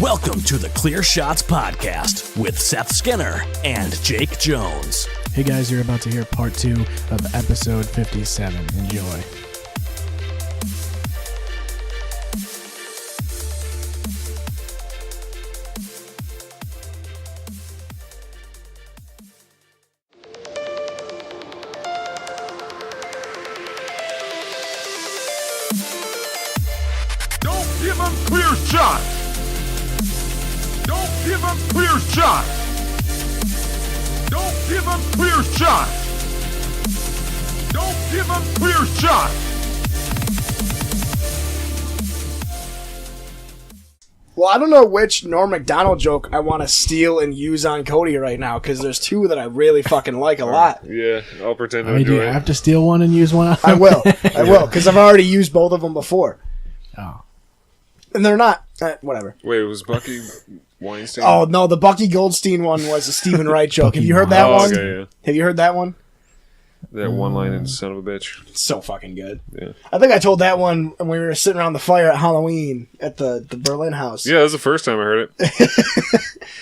Welcome to the Clear Shots Podcast with Seth Skinner and Jake Jones. Hey guys, you're about to hear part 2 of episode 57. Enjoy. Don't give him clear shots. Don't give him clear shots. Don't give him clear shots. Don't give him clear shots. Well, I don't know which Norm Macdonald joke I want to steal and use on Cody right now, because there's two that I really fucking like a lot. Yeah, I'll pretend to Do enjoy you it. have to steal one and use one? I will, because I've already used both of them before. Oh. And they're not, whatever. Wait, was Bucky Weinstein? Oh, no, the Bucky Goldstein one was a Stephen Wright joke. Have you heard that one? Okay, yeah. Have you heard that one? That one line in Son of a Bitch. It's so fucking good. Yeah. I think I told that one when we were sitting around the fire at Halloween at the Berlin house. Yeah, that was the first time I heard it.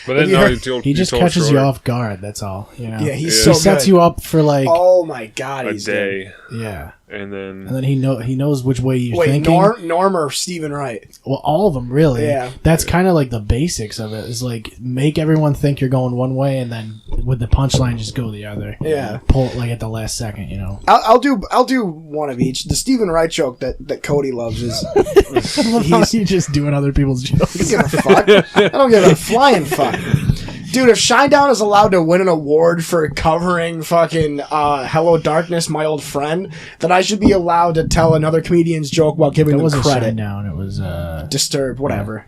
But then you no, heard- you He just told catches you Schroeder off guard, that's all. You know? Yeah, he's Yeah. so He sets good. you up for like, Oh my god, a he's day, yeah. and then And then he knows which way you're Wait, thinking. Norm or Stephen Wright? Well, all of them, really. Yeah. That's kind of like the basics of it. Is like make everyone think you're going one way, and then with the punchline, just go the other. Yeah. Pull it like at the last second, you know. I'll do one of each. The Stephen Wright joke that Cody loves is He's just doing other people's jokes. I don't give a fuck. I don't give a flying fuck. Dude, if Shinedown is allowed to win an award for covering fucking Hello Darkness, My Old Friend, then I should be allowed to tell another comedian's joke while giving It them wasn't credit. shine down. It was Disturbed, whatever.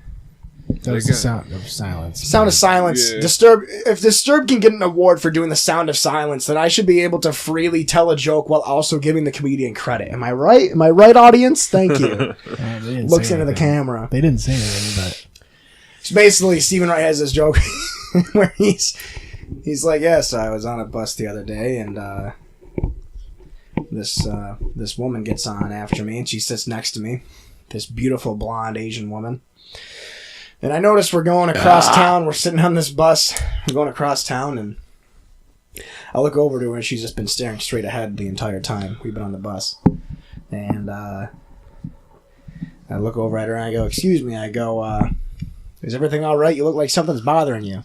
that was the sound of silence. Sound of Silence. Yeah. Disturbed. If Disturbed can get an award for doing the Sound of Silence, then I should be able to freely tell a joke while also giving the comedian credit. Am I right? Am I right, audience? Thank you. They didn't Looks say into the anything. camera. They didn't say anything, but So basically, Stephen Wright has this joke where he's like, yes, I was on a bus the other day, and this woman gets on after me, and she sits next to me, this beautiful blonde Asian woman. And I noticed we're going across town. We're sitting on this bus. We're going across town, and I look over to her, and she's just been staring straight ahead the entire time we've been on the bus. And I look over at her, and I go, excuse me. I go, is everything all right? You look like something's bothering you.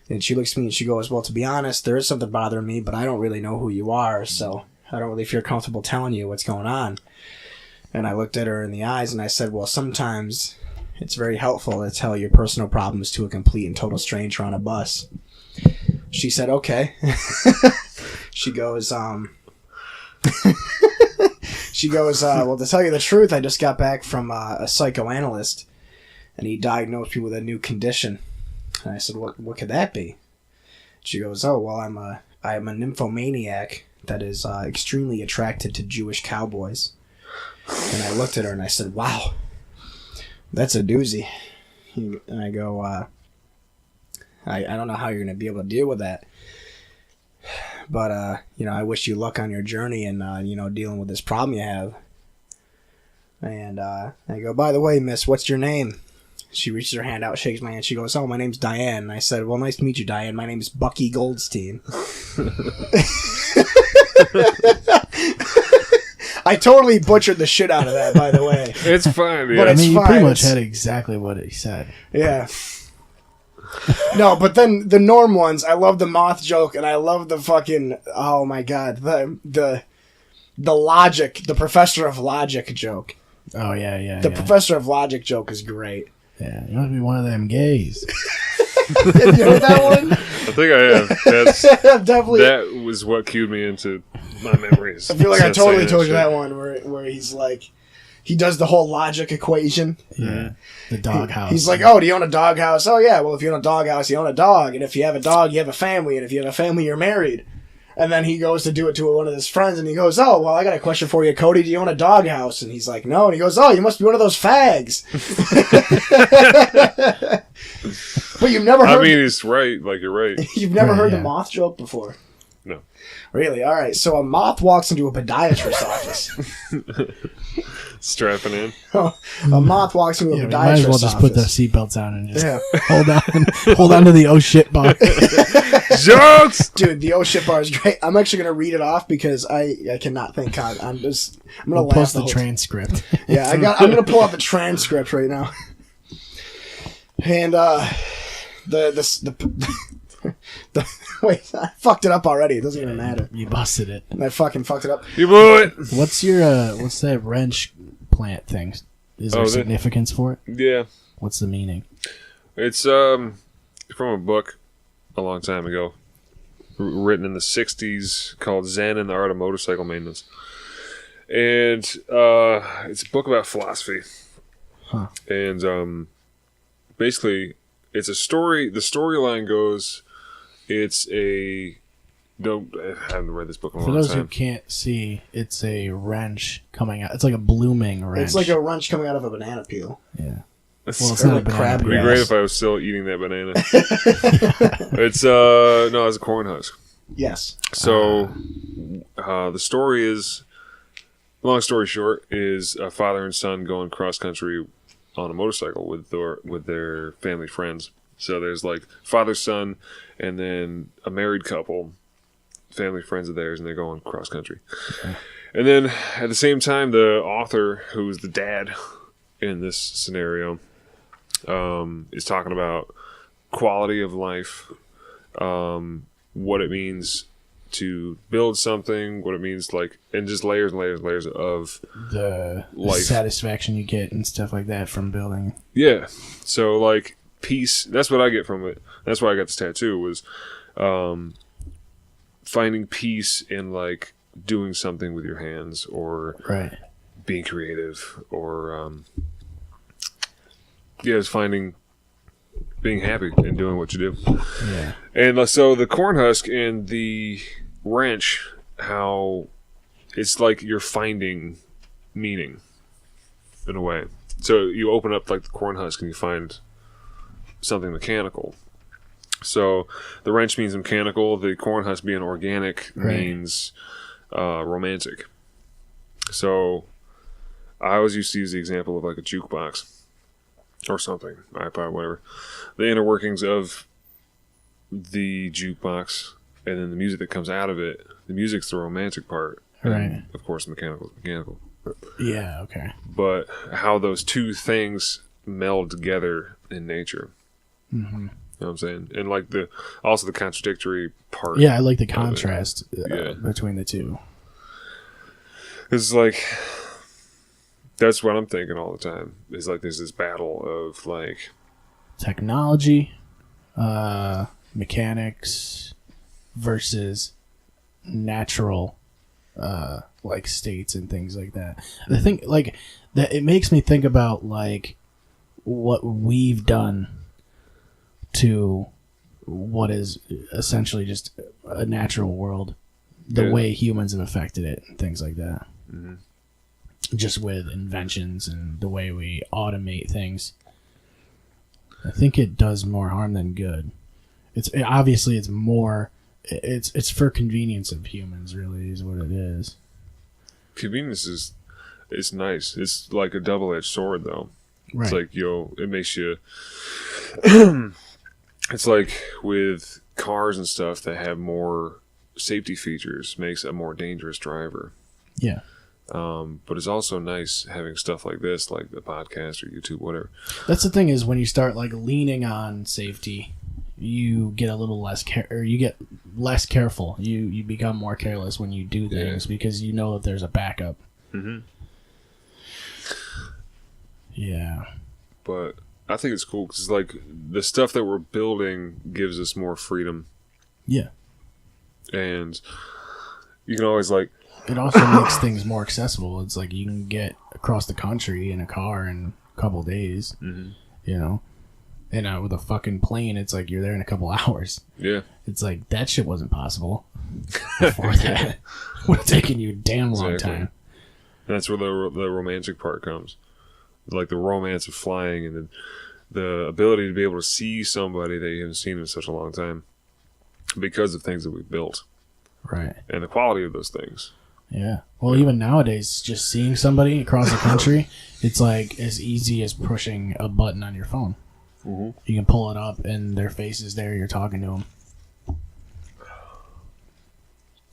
And she looks at me and she goes, well, to be honest, there is something bothering me, but I don't really know who you are, so I don't really feel comfortable telling you what's going on. And I looked at her in the eyes and I said, well, sometimes it's very helpful to tell your personal problems to a complete and total stranger on a bus. She said, okay. She goes, well, to tell you the truth, I just got back from a psychoanalyst, and he diagnosed me with a new condition. And I said, what could that be? She goes, oh, well, I am a nymphomaniac that is extremely attracted to Jewish cowboys. And I looked at her and I said, wow, that's a doozy. And I go, I don't know how you're going to be able to deal with that. But, I wish you luck on your journey and, dealing with this problem you have. And I go, by the way, miss, what's your name? She reaches her hand out, shakes my hand. She goes, oh, my name's Diane. And I said, well, nice to meet you, Diane. My name's Bucky Goldstein. I totally butchered the shit out of that, by the way. it's fine. But Yeah. it's you fine. pretty much had exactly what he said. Yeah. No, but then the Norm ones, I love the moth joke, and I love the fucking, oh my god, the logic, the professor of logic joke. Oh yeah. The professor of logic joke is great. Yeah, you must be one of them gays. Have you heard that one? I think I have. Definitely. That was what cued me into my memories. I feel like I Since totally saying told you shit. that one where he's like, he does the whole logic equation. Yeah, the doghouse. He's like, oh, do you own a doghouse? Oh, yeah, well, if you own a doghouse, you own a dog. And if you have a dog, you have a family. And if you have a family, you're married. And then he goes to do it to one of his friends, and he goes, oh, well, I got a question for you, Cody. Do you own a doghouse? And he's like, no. And he goes, oh, you must be one of those fags. But you've never heard... I mean, he's right. Like, you're right. You've never heard yeah. the moth joke before? No. Really? All right. So a moth walks into a podiatrist's office. Strapping in. A moth walks into a Yeah, podiatrist's might as well just put their office. seatbelts on and just Yeah. hold on to the oh shit bar. Jokes! Dude, the oh shit bar is great. I'm actually going to read it off because I cannot think. I'm going to We'll laugh post the the whole time. transcript. Yeah, I'm going to pull out the transcript right now. And wait, I fucked it up already. It doesn't even matter. You busted it. I fucking fucked it up. You blew it! What's that wrench plant thing? Is there significance for it? Yeah. What's the meaning? It's from a book a long time ago, written in the 60s, called Zen and the Art of Motorcycle Maintenance. And it's a book about philosophy. Huh. And basically, it's a story. The storyline goes, I haven't read this book in a For long those who time. can't see, it's a wrench coming out. It's like a blooming wrench. It's like a wrench coming out of a banana peel. Yeah. It's, Well, it's Or not a like banana. crab it'd be grass. great if I was still eating that banana. It's a corn husk. Yes. So, the story is, long story short, is a father and son going cross country on a motorcycle with their family friends. So there's like father, son, and then a married couple, family friends of theirs, and they're going cross country. Okay. And then at the same time, the author, who's the dad in this scenario, is talking about quality of life, what it means to build something, what it means, like, and just layers and layers and layers of the life. satisfaction you get and stuff like that from building. Yeah. So, like, peace, that's what I get from it. That's why I got this tattoo, was finding peace in, like, doing something with your hands, or Right. being creative, or just being happy and doing what you do. Yeah. And so the corn husk and the wrench, how it's like you're finding meaning in a way. So you open up like the corn husk and you find something mechanical. So the wrench means mechanical. The corn husk being organic means romantic. So I always used to use the example of like a jukebox or something, iPod, whatever. The inner workings of the jukebox, and then the music that comes out of it. The music's the romantic part. Right. And of course, mechanical is mechanical. Yeah, okay. But how those two things meld together in nature. Mm-hmm. You know what I'm saying? And like also the contradictory part. Yeah, I like the contrast Yeah. between the two. It's like, that's what I'm thinking all the time. Is like there's this battle of like Technology, mechanics versus natural like states and things like that. I think like that it makes me think about like what we've done to what is essentially just a natural world, the Yeah. way humans have affected it and things like that. Mhm. Just with inventions and the way we automate things. I think it does more harm than good. It's obviously it's more it's for convenience of humans, really, is what it is. convenience is nice. It's like a double-edged sword, though. Right. It's like, it makes you. It's like with cars and stuff that have more safety features, makes a more dangerous driver. Yeah. But it's also nice having stuff like this, like the podcast or YouTube, whatever. That's the thing, is when you start like leaning on safety, you get a little less you get less careful. You become more careless when you do things because you know that there's a backup. Mm-hmm. Yeah. But I think it's cool because like the stuff that we're building gives us more freedom, Yeah. and you can always like. It also makes things more accessible. It's like you can get across the country in a car in a couple of days, you know? And with a fucking plane, it's like you're there in a couple hours. Yeah. It's like that shit wasn't possible before that. It would have taken you a damn long Exactly. time. That's where the romantic part comes. Like the romance of flying and the ability to be able to see somebody that you haven't seen in such a long time because of things that we've built. Right. and the quality of those things. Yeah. Well, even nowadays, just seeing somebody across the country, it's like as easy as pushing a button on your phone. Mm-hmm. You can pull it up, and their face is there. You're talking to them.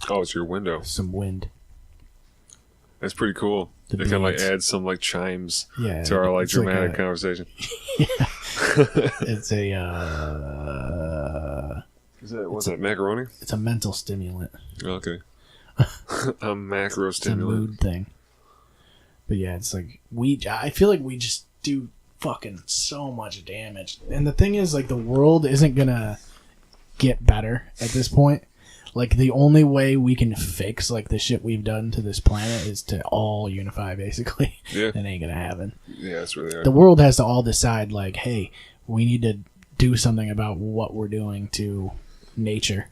Oh, it's your window. Some wind. That's pretty cool. The It kind of like beads. adds some like chimes Yeah, to our like it's like dramatic a- conversation. It's a What's that, macaroni? it's a mental stimulant. Okay. A macro It's a stimulant. mood thing. But yeah, it's like I feel like we just do fucking so much damage. And the thing is, like, the world isn't gonna get better at this point. Like, the only way we can fix like the shit we've done to this planet is to all unify, basically. Yeah. It ain't gonna happen. Yeah, that's really hard. The world has to all decide, like, hey, we need to do something about what we're doing to nature.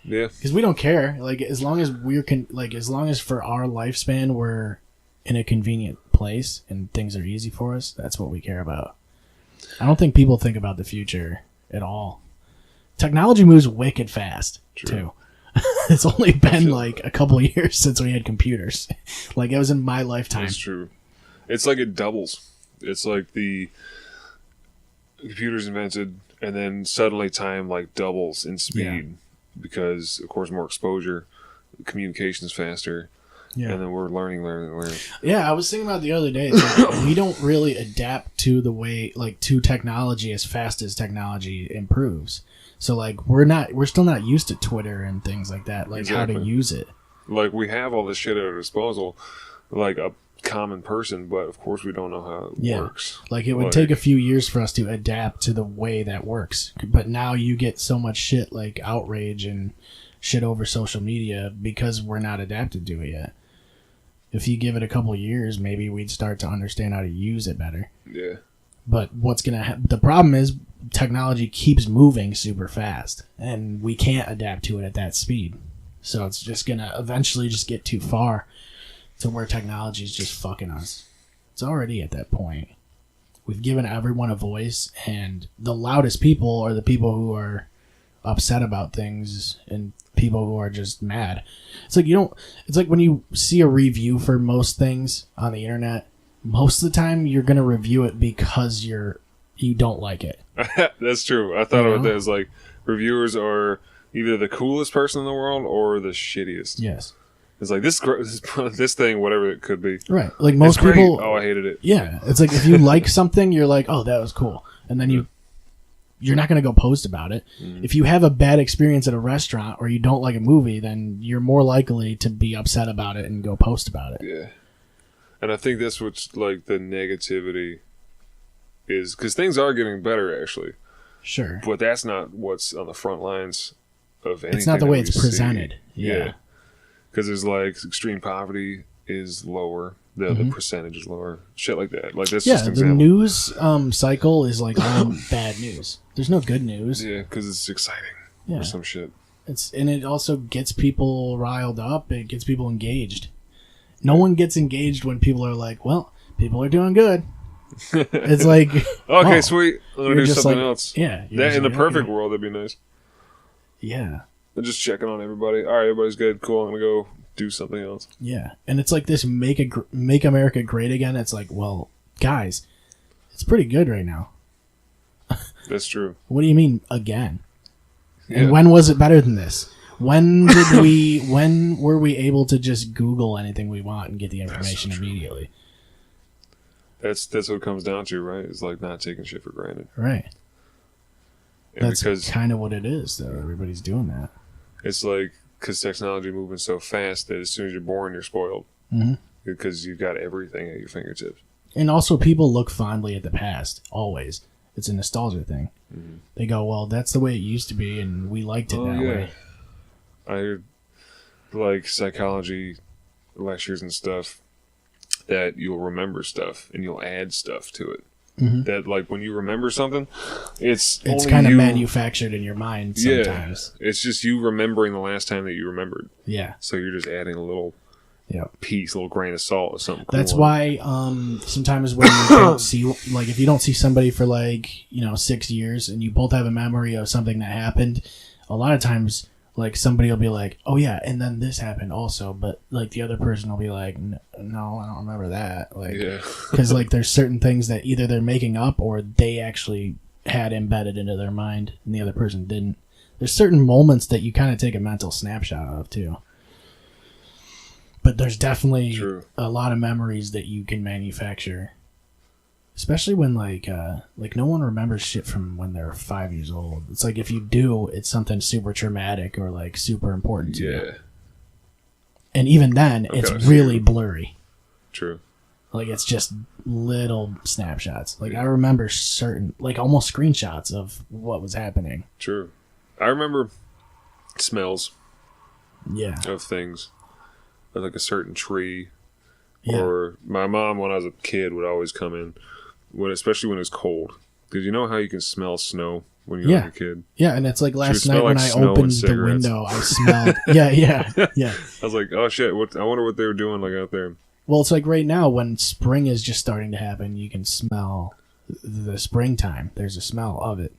Yeah. Because we don't care. Like, as long as as long as for our lifespan we're in a convenient place and things are easy for us, that's what we care about. I don't think people think about the future at all. Technology moves wicked fast, too. It's only been like a couple of years since we had computers. Like, it was in my lifetime. That's true. It's like it doubles. It's like the computer's invented, and then suddenly time like doubles in speed because, of course, more exposure, communication's faster, Yeah. and then we're learning. Yeah, I was thinking about it the other day. It's like, we don't really adapt to the way, like, to technology as fast as technology improves. So, like, we're still not used to Twitter and things like that, like how to Exactly. use it. Like, we have all this shit at our disposal, like a common person, but of course we don't know how it works. Like, it would take a few years for us to adapt to the way that works. But now you get so much shit, like outrage and shit over social media because we're not adapted to it yet. If you give it a couple of years, maybe we'd start to understand how to use it better. Yeah. But the problem is technology keeps moving super fast, and we can't adapt to it at that speed. So it's just gonna eventually just get too far to where technology is just fucking us. It's already at that point. We've given everyone a voice, and the loudest people are the people who are upset about things and people who are just mad. It's like it's like when you see a review for most things on the internet, most of the time you're going to review it because you don't like it. That's true. I thought about know? that as like reviewers are either the coolest person in the world or the shittiest. Yes. It's like this thing, whatever it could be. Right. Like most It's great. people. Oh, I hated it. Yeah. It's like if you like something, you're like, oh, that was cool. And then you're not going to go post about it. If you have a bad experience at a restaurant or you don't like a movie, then you're more likely to be upset about it and go post about it. Yeah. And I think that's what's like the negativity is, because things are getting better actually, Sure. but that's not what's on the front lines of anything. It's not the that way we it's see. presented. Yeah. Because there's like extreme poverty is lower, the percentage is lower, shit like that. Like that's Yeah, just an the example. news cycle is like all bad news. There's no good news. Yeah, because it's exciting Yeah. or some shit. And it also gets people riled up. It gets people engaged. No one gets engaged when people are like, well, people are doing good. It's like, Okay, oh, sweet. I'm gonna you're do just something like- else. yeah. you're That just in the like, perfect okay. world, that'd be nice. Yeah. I'm just checking on everybody. All right, everybody's good. Cool. I'm gonna go do something else. Yeah. And it's like this make America great again. It's like, well, guys, it's pretty good right now. That's true. What do you mean again? Yeah. And when was it better than this? When were we able to just Google anything we want and get the information so true. immediately? That's what it comes down to, right? It's like not taking shit for granted. Right. And That's because kind of what it is, though. Everybody's doing that. it's like, because technology moving so fast that as soon as you're born, you're spoiled. Mhm. Because you've got everything at your fingertips. And also, people look fondly at the past, always. It's a nostalgia thing. Mm-hmm. They go, well, that's the way it used to be, and we liked it that way. I heard like psychology lectures and stuff that you'll remember stuff and you'll add stuff to it. Mm-hmm. That like when you remember something, it's only kind of you- manufactured in your mind sometimes. Yeah, it's just you remembering the last time that you remembered. Yeah. So you're just adding a little Yeah. piece, a little grain of salt or something. That's cool. why sometimes when you don't see, like, if you don't see somebody for like 6 years and you both have a memory of something that happened, a lot of times like somebody will be like, oh yeah, and then this happened also, but like the other person will be like, no, I don't remember that. Like, because like there's certain things that either they're making up or they actually had embedded into their mind and the other person didn't. There's certain moments that you kind of take a mental snapshot of too. But there's definitely a lot of memories that you can manufacture. Especially when like no one remembers shit from when they're 5 years old. It's like if you do, it's something super traumatic or like super important to you. And even then, it's really blurry. True. Like it's just little snapshots. Like I remember certain, like almost screenshots of what was happening. True. I remember smells. Yeah. Of things. Like a certain tree. Yeah. Or my mom, when I was a kid, would always come in. Especially when it's cold. Because you know how you can smell snow when you're like a kid? Yeah, and it's like last night when I opened the window, I smelled... yeah. I was like, oh shit, I wonder what they were doing like out there. Well, it's like right now when spring is just starting to happen, you can smell the springtime. There's a smell of it.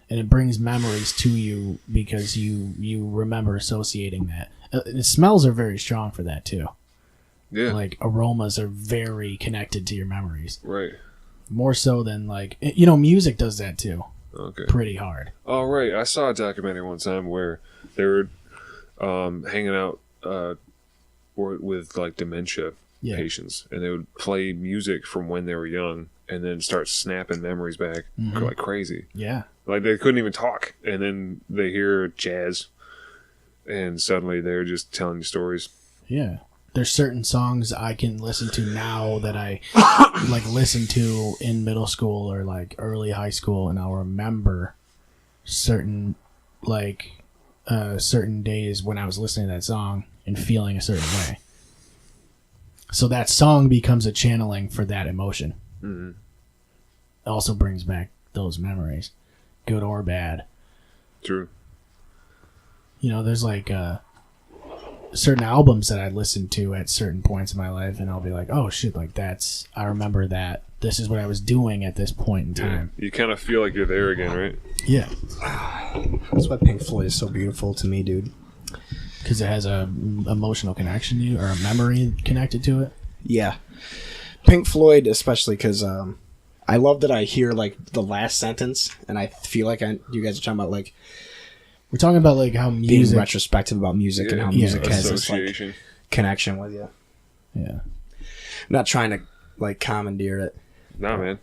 And it brings memories to you because you remember associating that. The smells are very strong for that too. Yeah. Like aromas are very connected to your memories. Right. More so than like, you know, music does that too. Okay. Pretty hard. Oh, right. I saw a documentary one time where they were hanging out with like dementia patients, and they would play music from when they were young and then start snapping memories back like crazy. Yeah. Like they couldn't even talk, and then they hear jazz, and suddenly they're just telling you stories. Yeah. There's certain songs I can listen to now that I like listened to in middle school or like early high school, and I'll remember certain certain days when I was listening to that song and feeling a certain way. So that song becomes a channeling for that emotion. Mm-hmm. It also brings back those memories, good or bad. True. You know, there's like certain albums that I listened to at certain points in my life, and I'll be like, oh shit, like I remember that. This is what I was doing at this point in time. You kind of feel like you're there again, right? Yeah. That's why Pink Floyd is so beautiful to me, dude. Because it has a emotional connection to you, or a memory connected to it? Yeah. Pink Floyd, especially because I love that I hear like the last sentence, and I feel like you guys are talking about like, we're talking about like how music, being retrospective about music and how music has this like connection with you. Yeah. I'm not trying to like commandeer it. Nah, man.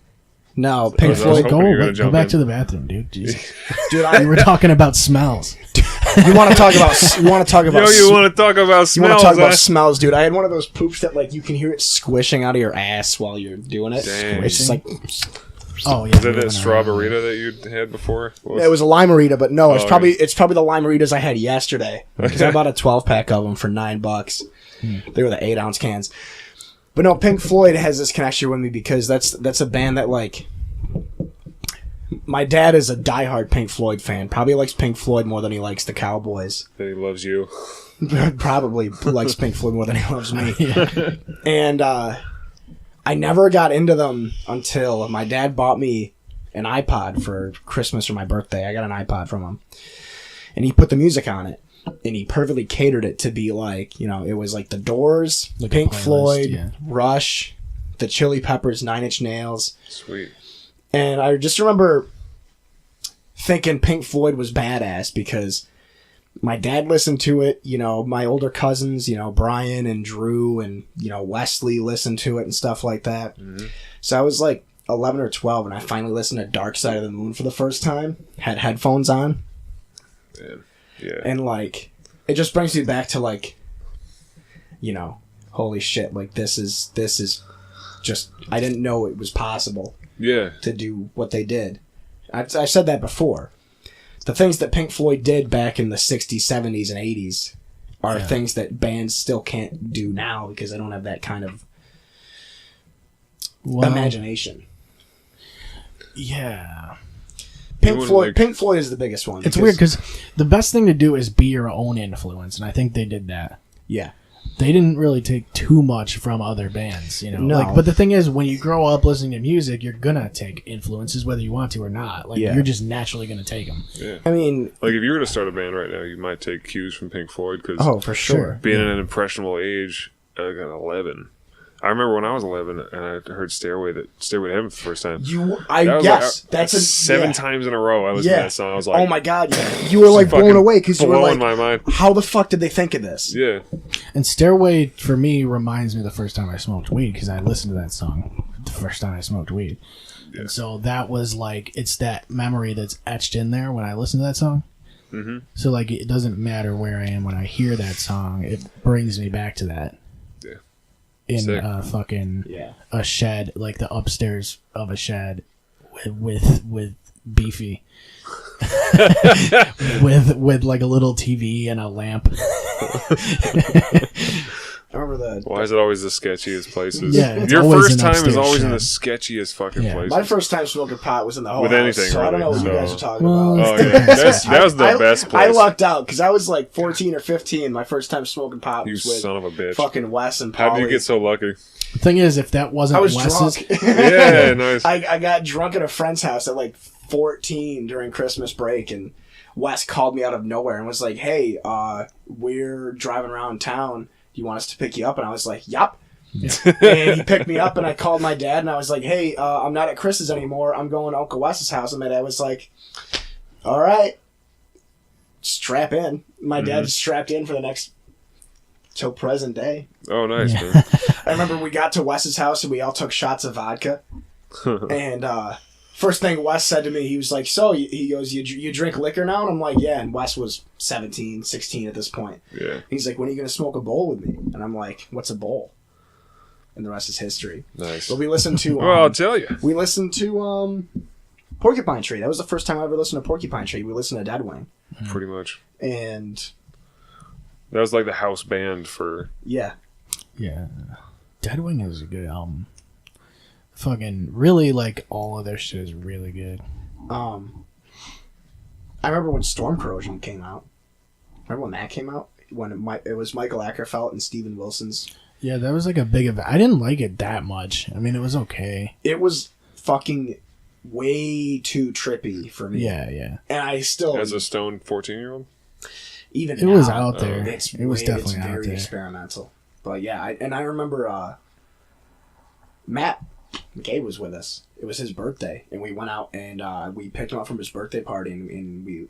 No, Pink Floyd. Go back to the bathroom, dude. Jesus. Dude, we were talking about smells. You want to talk about? You want to talk about? You want to talk about smells? You want to talk about smells, dude? I had one of those poops that like you can hear it squishing out of your ass while you're doing it. Dang. It's just like. Oh yeah. Was that strawberryta that you had before? Yeah, it was a limerita, but no, it's probably the limeritas I had yesterday because I bought a 12-pack of them for $9. They were the 8-ounce cans. But no, Pink Floyd has this connection with me because that's a band that like. My dad is a diehard Pink Floyd fan. Probably likes Pink Floyd more than he likes the Cowboys. That he loves you. Probably likes Pink Floyd more than he loves me. And I never got into them until my dad bought me an iPod for Christmas or my birthday. I got an iPod from him. And he put the music on it. And he perfectly catered it to be like, you know, it was like The Doors, like Pink Floyd, Rush, the Chili Peppers, 9 Inch Nails. Sweet. And I just remember thinking Pink Floyd was badass because my dad listened to it, you know, my older cousins, you know, Brian and Drew and, you know, Wesley listened to it and stuff like that. Mm-hmm. So I was like 11 or 12 and I finally listened to Dark Side of the Moon for the first time, had headphones on. Yeah. And like, it just brings me back to like, you know, holy shit, like this is just, I didn't know it was possible. Yeah. To do what they did. I've said that before. The things that Pink Floyd did back in the 60s, 70s, and 80s are things that bands still can't do now because they don't have that kind of imagination. Yeah. Pink Floyd is the biggest one. It's weird because the best thing to do is be your own influence, and I think they did that. Yeah. they didn't really take too much from other bands, you know. No. Like, but the thing is, when you grow up listening to music, you're gonna take influences whether you want to or not. Like, Yeah. you're just naturally gonna take them. Yeah. I mean, Like if you were to start a band right now, you might take cues from Pink Floyd because oh, for sure. being at an impressionable age, at 11. I remember when I was 11 and I heard Stairway to Heaven for the first time. That was Guess like, that's a seven yeah. times in a row I listened to that song. I was like, oh my god, you were like blown fucking away because you were blowing like, my mind. how the fuck did they think of this? Yeah. And Stairway, for me, reminds me of the first time I smoked weed, because I listened to that song the first time I smoked weed. Yeah. And so that was like, it's that memory that's etched in there when I listen to that song. Mm-hmm. So, like, it doesn't matter where I am when I hear that song, it brings me back to that. Yeah. In Sick. a shed, like the upstairs of a shed with Beefy. with like a little TV and a lamp. I remember Why is it always the sketchiest places? Yeah, it's your always first an time is upstairs always in shed. the sketchiest fucking Yeah. places. my first time smoking pot was in the whole With house, anything, so I don't know what really, you guys so- are talking Well, about. Oh yeah, that was the best place. I lucked out because I was like 14 or 15. My first time smoking pot You was with son of a bitch. fucking Wes and How Polly. did you get so lucky? The thing is, if that wasn't I was Wes's, drunk. Yeah, nice. I got drunk at a friend's house at like 14 during Christmas break, and Wes called me out of nowhere and was like, "Hey, we're driving around town. Do you want us to pick you up?" And I was like, "Yup." And he picked me up, and I called my dad, and I was like, "Hey, I'm not at Chris's anymore. I'm going to Uncle Wes's house." And my dad was like, "All right, strap in." My dad just strapped in for the next till present day. Oh, nice, Yeah. man. I remember we got to Wes's house and we all took shots of vodka. And first thing Wes said to me, he was like, "So," he goes, you drink liquor now?" And I'm like, "Yeah." And Wes was 17, 16 at this point. Yeah, He's like, "When are you going to smoke a bowl with me?" And I'm like, "What's a bowl?" And the rest is history. nice. But we listened to... Well, I'll tell you. we listened to Porcupine Tree. That was the first time I ever listened to Porcupine Tree. We listened to Deadwing. Pretty much. And That was like the house band for... yeah. yeah, Deadwing is a good album. Fucking really, like, all of their shit is really good. I remember when Storm Corrosion came out. Remember when that came out? When it was Michael Ackerfeld and Steven Wilson's. Yeah, that was like a big event. I didn't like it that much. I mean, it was okay. It was fucking way too trippy for me. Yeah, yeah. And I still... As a stoned 14-year-old? even It was now, out there. It was definitely it's out very there. experimental. But yeah, I remember Matt McCabe was with us. It was his birthday, and we went out and we picked him up from his birthday party, and we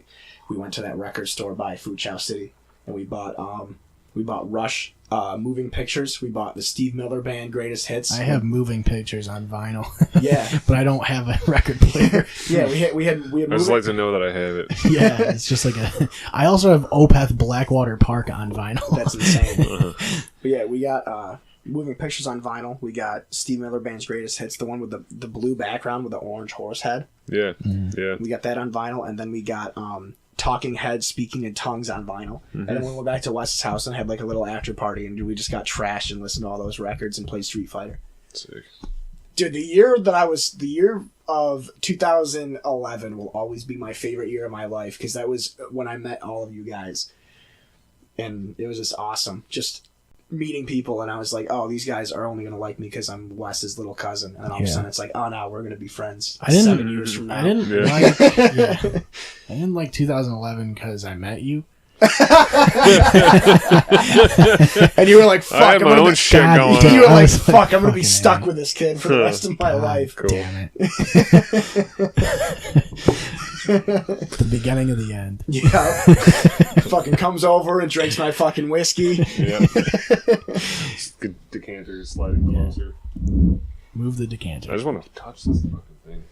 went to that record store by Food Chow City, and we bought Rush moving pictures. We bought the Steve Miller Band Greatest Hits. I have moving pictures on vinyl. Yeah. But I don't have a record player. Yeah, we had I just moving- like to know that I have it. Yeah, it's just like a... I also have Opeth Blackwater Park on vinyl. That's insane. But yeah, we got moving pictures on vinyl. We got Steve Miller Band's Greatest Hits, the one with the blue background with the orange horse head. Yeah, yeah. We got that on vinyl, and then we got Talking Heads Speaking in Tongues on vinyl. And then we went back to Wes's house and had like a little after party, and we just got trashed and listened to all those records and played Street Fighter. Sick. Dude, the year of 2011 will always be my favorite year of my life, because that was when I met all of you guys. And it was just awesome. Just meeting people, and I was like, oh, these guys are only going to like me because I'm Wes's little cousin. And all of a sudden it's like, oh, no, we're going to be friends I didn't- 7 years from now. I didn't Yeah. like... Yeah. I didn't like 2011 because I met you. And you were like, fuck, I have I'm my gonna own be... shit God, going yeah. You on. were I like, was like, fuck, I'm going to be fucking stuck A. with this kid for the rest of my life. Cool. Damn it. The beginning of the end. Yeah. Fucking comes over and drinks my fucking whiskey. Yeah. Good decanter sliding closer. Move the I decanter. just want to touch this fucking thing.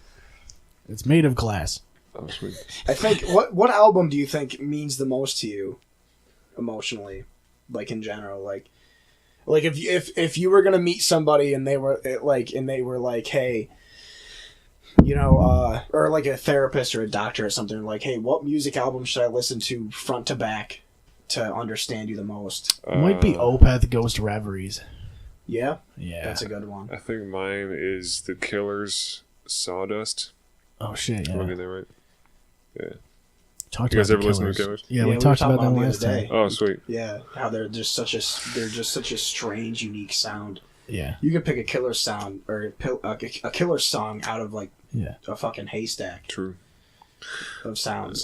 It's made of glass. Oh, sweet. I think, what album do you think means the most to you emotionally, like in general? Like if you were gonna meet somebody and they were like, hey, you know, or like a therapist or a doctor or something, like, hey, what music album should I listen to front to back to understand you the most? It might be Opeth Ghost Reveries. Yeah, Yeah. that's a good one. I think mine is The Killers' Sawdust. Oh, shit, Am I yeah. getting that right? Yeah. talked You guys about ever listen to the Killers? Yeah, Yeah, we talked about them the last other day. time. Oh, sweet. Yeah, how they're just such a strange, unique sound. Yeah, You could pick a killer sound or a killer song out of like yeah. a fucking haystack True. of sounds.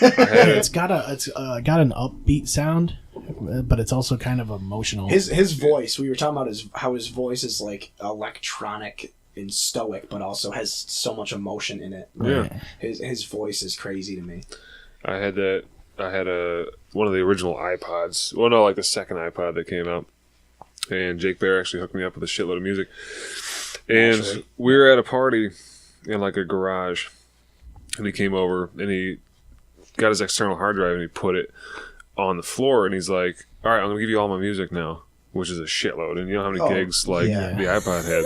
It's got an upbeat sound, but it's also kind of emotional. His voice. We were talking about how his voice is like electronic and stoic, but also has so much emotion in it. Yeah. His voice is crazy to me. I had one of the original iPods. Well, no, like the second iPod that came out. And Jake Bear actually hooked me up with a shitload of music. And Actually. we were at a party in like a garage. And he came over and he got his external hard drive and he put it on the floor. And he's like, all right, I'm going to give you all my music now, which is a shitload. And you know how many gigs like yeah. the iPod had.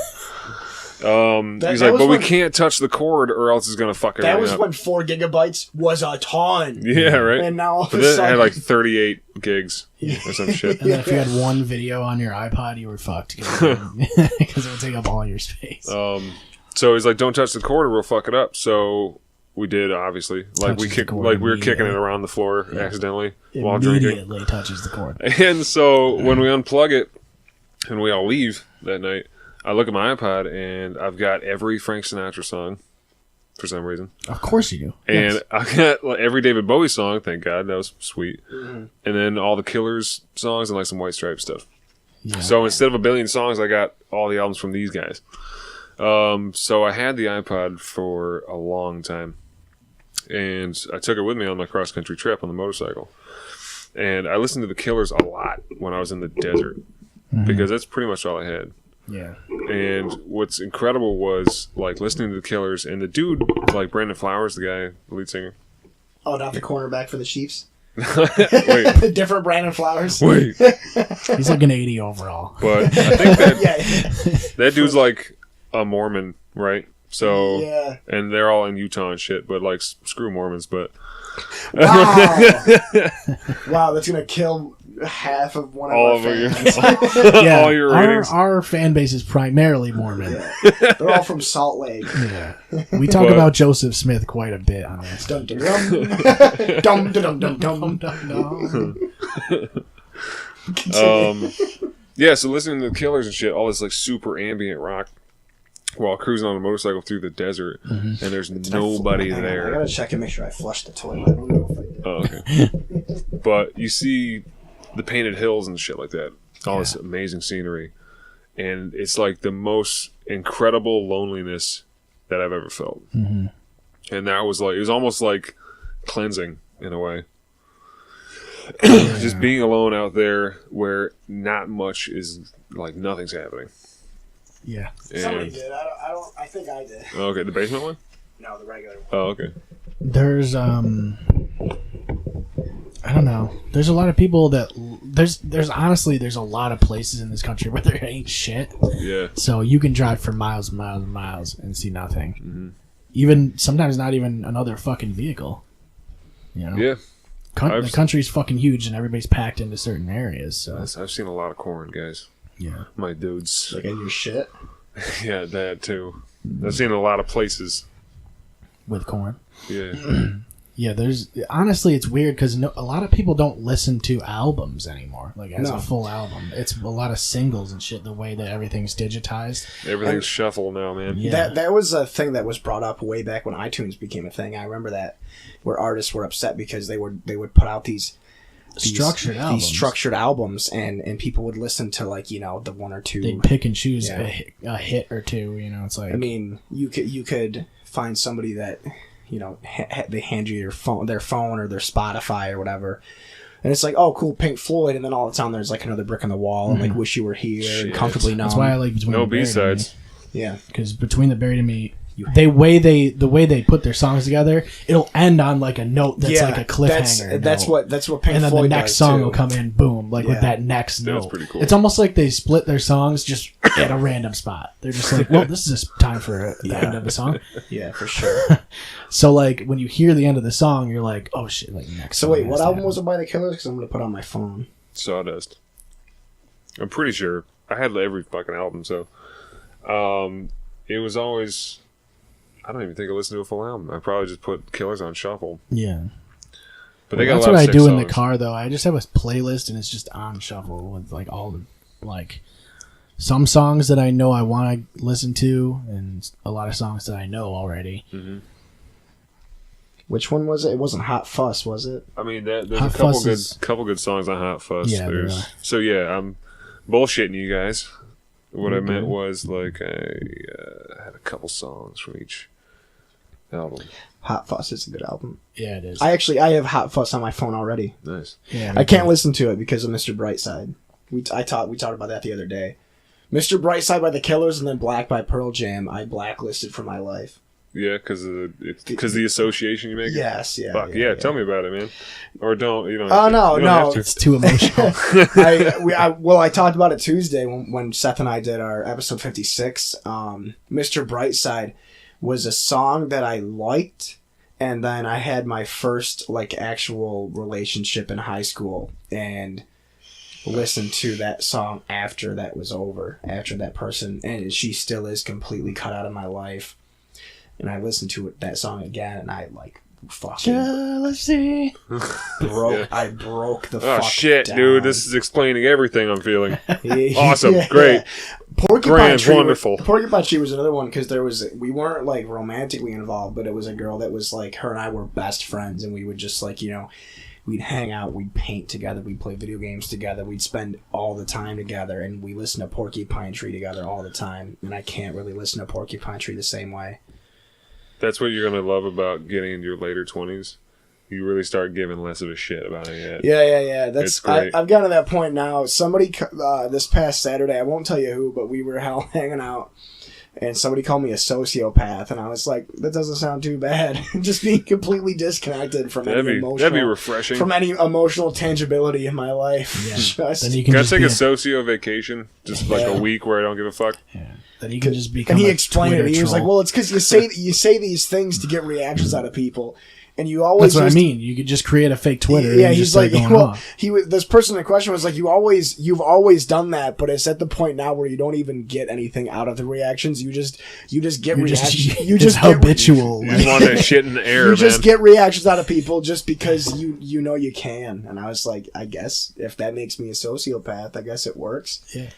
He's that like, was but we when- can't touch the cord or else it's going to fuck That everything was up. when 4 gigabytes was a ton. Yeah, right? And now all of But a then it sudden, had like 38 gigs or some shit. And then if you had one video on your iPod, you were fucked because it would take up all your space. So he's like, don't touch the cord or we'll fuck it up. So we did, obviously. Like Touches the cord we were kicking it immediately. around the floor accidentally while drinking. Immediately touches the cord. And so when we unplug it and we all leave that night, I look at my iPod and I've got every Frank Sinatra song for some reason. Of course you do. And Yes. I got like, every David Bowie song, thank God, that was sweet. Mm-hmm. And then all the Killers songs and like some White Stripes stuff. Yeah. So instead of a billion songs, I got all the albums from these guys. So I had the iPod for a long time. And I took it with me on my cross-country trip on the motorcycle. And I listened to the Killers a lot when I was in the desert. Because that's pretty much all I had. Yeah. And what's incredible was like listening to the Killers and the dude, like Brandon Flowers, the guy, the lead singer. oh, not the cornerback for the Chiefs. Wait, Different Brandon Flowers. wait. He's like an 80 overall. But I think that Yeah. that dude's like a Mormon, right? So, Yeah. and they're all in Utah and shit, but like screw Mormons. But Wow. Wow, that's gonna kill half of one of all our of your, fans. Yeah, all your ratings. our fan base is primarily Mormon. They're all from Salt Lake. Yeah. We talk But- about Joseph Smith quite a bit on this. Dum dum dum. Dum dum dum dum. Yeah, so listening to the Killers and shit, all this like super ambient rock while cruising on a motorcycle through the desert, and there's nobody Hang on, I there. gotta check and make sure I flushed the toilet. I don't know if I did. Oh, okay. But you see the painted hills and shit like that. All this amazing scenery. And it's like the most incredible loneliness that I've ever felt. Mm-hmm. And that was like, it was almost like cleansing in a way. Just being alone out there where not much is, like nothing's happening. Yeah. Somebody And, did. I think I did. okay, the basement one? No, the regular one. Oh, okay. There's I don't know. There's a lot of people that there's honestly there's a lot of places in this country where there ain't shit. Yeah. So you can drive for miles and miles and miles and see nothing. Mm-hmm. Even sometimes not even another fucking vehicle. You know. Yeah. The country's fucking huge and everybody's packed into certain areas. So I've seen a lot of corn, guys. yeah. My dudes. Like in your shit. Yeah, that too. I've seen a lot of places. With corn. Yeah. Yeah, there's honestly it's weird because a lot of people don't listen to albums anymore, like as No. a full album. It's a lot of singles and shit. The way that everything's digitized. Everything's shuffle now, man. Yeah, That was a thing that was brought up way back when iTunes became a thing. I remember that where artists were upset because they would put out these structured albums. These structured albums and people would listen to like, you know, the one or two. They pick and choose Yeah. a hit or two. You know, it's like I mean, you could find somebody that, you know, they hand you their phone or their Spotify or whatever, and it's like, oh, cool, Pink Floyd, and then all the time there's like another brick in the wall and like Wish You Were Here and Shit. Comfortably Numb. that's why I like Between No the Buried and Me. B-sides. Yeah, Because Between the Buried and Me, the way they put their songs together, it'll end on like a note that's like a cliffhanger. That's note. what Pink And then Floyd the next does, song too. will come in, boom, like with Yeah. that next note. That's pretty cool. It's almost like they split their songs just at a random spot. They're just like, well, this is just time for the end of the song. Yeah, for sure. So like when you hear the end of the song, you're like, oh shit, like next. So song wait, has what to album happen. was it by the Killers? Because I'm gonna put it on my phone. Sawdust. I'm pretty sure. I had every fucking album, so it was always I don't even think I listened to a full album. I probably just put Killers on shuffle. Yeah. But they got That's a lot what I of do sick in the songs. car, though. I just have a playlist, and it's just on shuffle with like all the like some songs that I know I want to listen to, and a lot of songs that I know already. Mm-hmm. Which one was it? It wasn't Hot Fuss, was it? I mean, there's Hot a couple Fuss couple good songs on Hot Fuss. Yeah, there are. So yeah, I'm bullshitting you guys. What I meant was like I had a couple songs from each album. Hot Fuss is a good album. Yeah, it is. I have Hot Fuss on my phone already. Nice. Yeah, I can't listen to it because of Mr. Brightside. We talked about that the other day. Mr. Brightside by the Killers and then Black by Pearl Jam. I blacklisted for my life. Yeah, because the association you make. Yes, yeah. Fuck yeah, tell me about it, man. Or don't you don't. Oh, no, you don't have to. it's too emotional. I talked about it Tuesday when Seth and I did our episode 56. Mr. Brightside was a song that I liked, and then I had my first like actual relationship in high school, and listened to that song after that was over, after that person, and she still is completely cut out of my life. And I listened to that song again, and I like fucking Jealousy. broke. Yeah. I broke the. Oh fuck shit, down. dude! This is explaining everything I'm feeling. Yeah. Awesome, great. Porcupine Grand, Tree. wonderful. Porcupine Tree was another one because we weren't like romantically involved, but it was a girl that was like her and I were best friends, and we would just like we'd hang out, we'd paint together, we'd play video games together, we'd spend all the time together, and we listened to Porcupine Tree together all the time. And I can't really listen to Porcupine Tree the same way. That's what you're gonna love about getting into your later 20s. You really start giving less of a shit about it. Yeah. It's great. I've gotten to that point now. Somebody this past Saturday, I won't tell you who, but we were hanging out, and somebody called me a sociopath, and I was like, that doesn't sound too bad. Just being completely disconnected from That'd be refreshing. from any emotional tangibility in my life. Yeah. Just, Then you can Can I just take be a socio vacation? Just like a week where I don't give a fuck? yeah. Then you can just become. and he a explained it. Twitter He was like, troll. "Well, it's because you say these things to get reactions out of people, and you always That's what I just mean. You could just create a fake Twitter. Yeah, and he's just like, start going well, off. this person in question was like, you've always done that, but it's at the point now where you don't even get anything out of the reactions. You just get reactions. You it's just get habitual. You just want that shit in the air, you man. just get reactions out of people just because you know you can. And I was like, I guess if that makes me a sociopath, I guess it works. Yeah.